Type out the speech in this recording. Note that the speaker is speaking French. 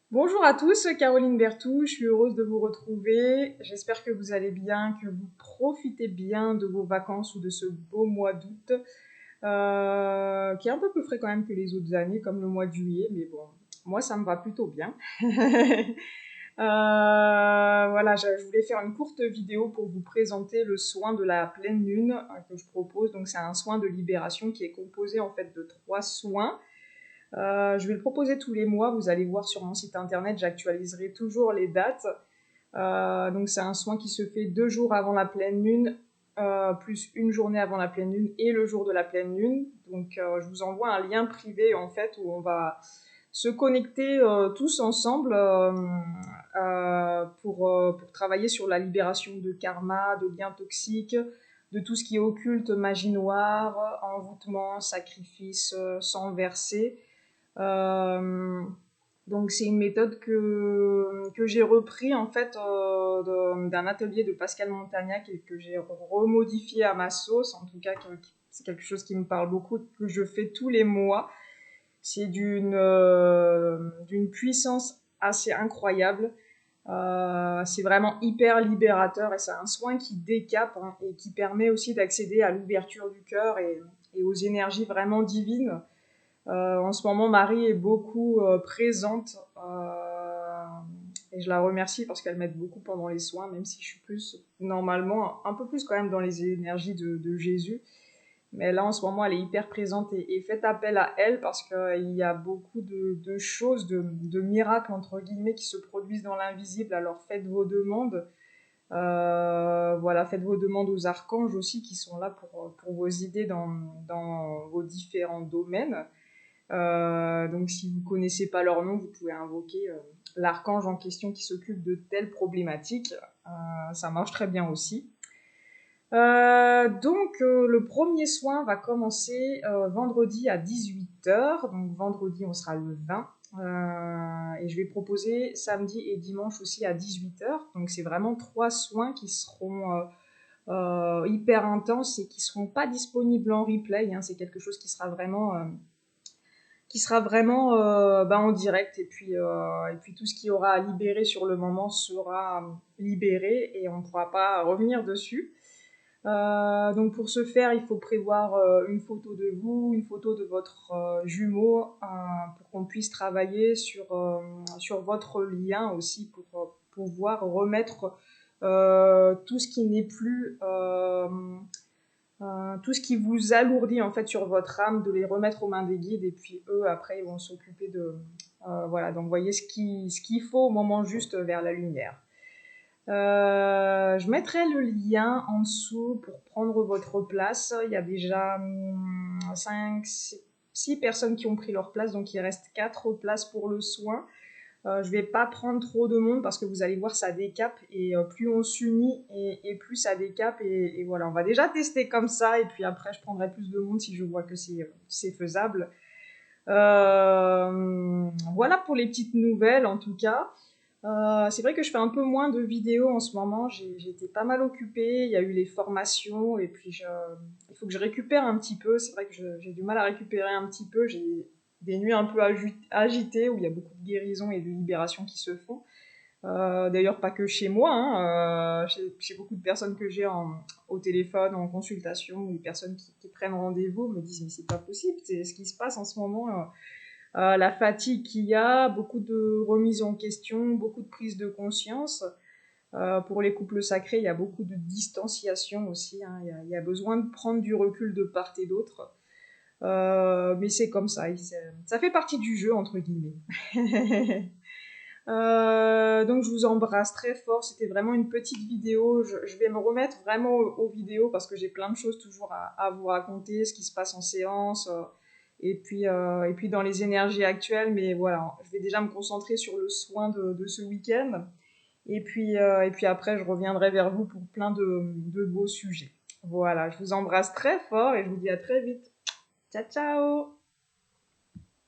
Bonjour à tous, Caroline Bertou, je suis heureuse de vous retrouver. J'espère que vous allez bien, que vous profitez bien de vos vacances ou de ce beau mois d'août, qui est un peu plus frais quand même que les autres années, comme le mois de juillet, mais bon, moi ça me va plutôt bien. Voilà, je voulais faire une courte vidéo pour vous présenter le soin de la pleine lune que je propose. Donc c'est un soin de libération qui est composé en fait de 3 soins. Je vais le proposer tous les mois, vous allez voir sur mon site internet, j'actualiserai toujours les dates. Donc c'est un soin qui se fait 2 jours avant la pleine lune, plus une journée avant la pleine lune et le jour de la pleine lune. Donc je vous envoie un lien privé en fait où on va se connecter tous ensemble pour travailler sur la libération de karma, de liens toxiques, de tout ce qui est occulte, magie noire, envoûtement, sacrifice, sang versé. Euh, donc c'est une méthode que j'ai repris en fait d'un atelier de Pascal Montagnac et que j'ai remodifié à ma sauce. En tout cas, c'est quelque chose qui me parle beaucoup, que je fais tous les mois. C'est d'une puissance assez incroyable. C'est vraiment hyper libérateur et c'est un soin qui décape hein, et qui permet aussi d'accéder à l'ouverture du cœur et aux énergies vraiment divines. En ce moment, Marie est beaucoup présente et je la remercie parce qu'elle m'aide beaucoup pendant les soins, même si je suis plus, normalement, un peu plus quand même dans les énergies de Jésus. Mais là, en ce moment, elle est hyper présente et faites appel à elle parce qu'il y a beaucoup de choses, de miracles, entre guillemets, qui se produisent dans l'invisible. Alors faites vos demandes. Voilà, faites vos demandes aux archanges aussi qui sont là pour vos idées dans vos différents domaines. Donc si vous ne connaissez pas leur nom, vous pouvez invoquer l'archange en question qui s'occupe de telles problématiques. Ça marche très bien aussi. Le premier soin va commencer vendredi à 18h. Donc vendredi, on sera le 20. Et je vais proposer samedi et dimanche aussi à 18h. Donc c'est vraiment 3 soins qui seront hyper intenses et qui ne seront pas disponibles en replay. Hein. C'est quelque chose qui sera vraiment en direct et puis tout ce qui aura à libérer sur le moment sera libéré et on ne pourra pas revenir dessus. Donc pour ce faire, il faut prévoir une photo de vous, une photo de votre jumeau pour qu'on puisse travailler sur votre lien aussi pour pouvoir remettre tout ce qui n'est plus tout ce qui vous alourdit en fait sur votre âme, de les remettre aux mains des guides et puis eux après ils vont s'occuper voilà, d'envoyer ce qu'il faut au moment juste vers la lumière. Je mettrai le lien en dessous pour prendre votre place. Il y a déjà 5, 6 personnes qui ont pris leur place, donc il reste 4 places pour le soin. Je vais pas prendre trop de monde parce que vous allez voir ça décape et plus on s'unit et plus ça décape et voilà, on va déjà tester comme ça et puis après je prendrai plus de monde si je vois que c'est faisable. Voilà pour les petites nouvelles en tout cas. C'est vrai que je fais un peu moins de vidéos en ce moment, j'ai été pas mal occupée, il y a eu les formations et puis il faut que je récupère un petit peu, c'est vrai que j'ai du mal à récupérer un petit peu, j'ai des nuits un peu agitées où il y a beaucoup de guérisons et de libérations qui se font. D'ailleurs pas que chez moi, hein, chez beaucoup de personnes que j'ai au téléphone, en consultation, ou les personnes qui prennent rendez-vous me disent mais c'est pas possible, c'est ce qui se passe en ce moment. La fatigue qu'il y a, beaucoup de remises en question, beaucoup de prise de conscience. Pour les couples sacrés, il y a beaucoup de distanciation aussi. Hein. Il y a besoin de prendre du recul de part et d'autre. Mais c'est comme ça. Ça fait partie du jeu, entre guillemets. Donc je vous embrasse très fort. C'était vraiment une petite vidéo. Je vais me remettre vraiment aux vidéos parce que j'ai plein de choses toujours à vous raconter, ce qui se passe en séance. Et puis dans les énergies actuelles, mais voilà, je vais déjà me concentrer sur le soin de ce week-end. Et puis après, je reviendrai vers vous pour plein de beaux sujets. Voilà, je vous embrasse très fort et je vous dis à très vite. Ciao, ciao!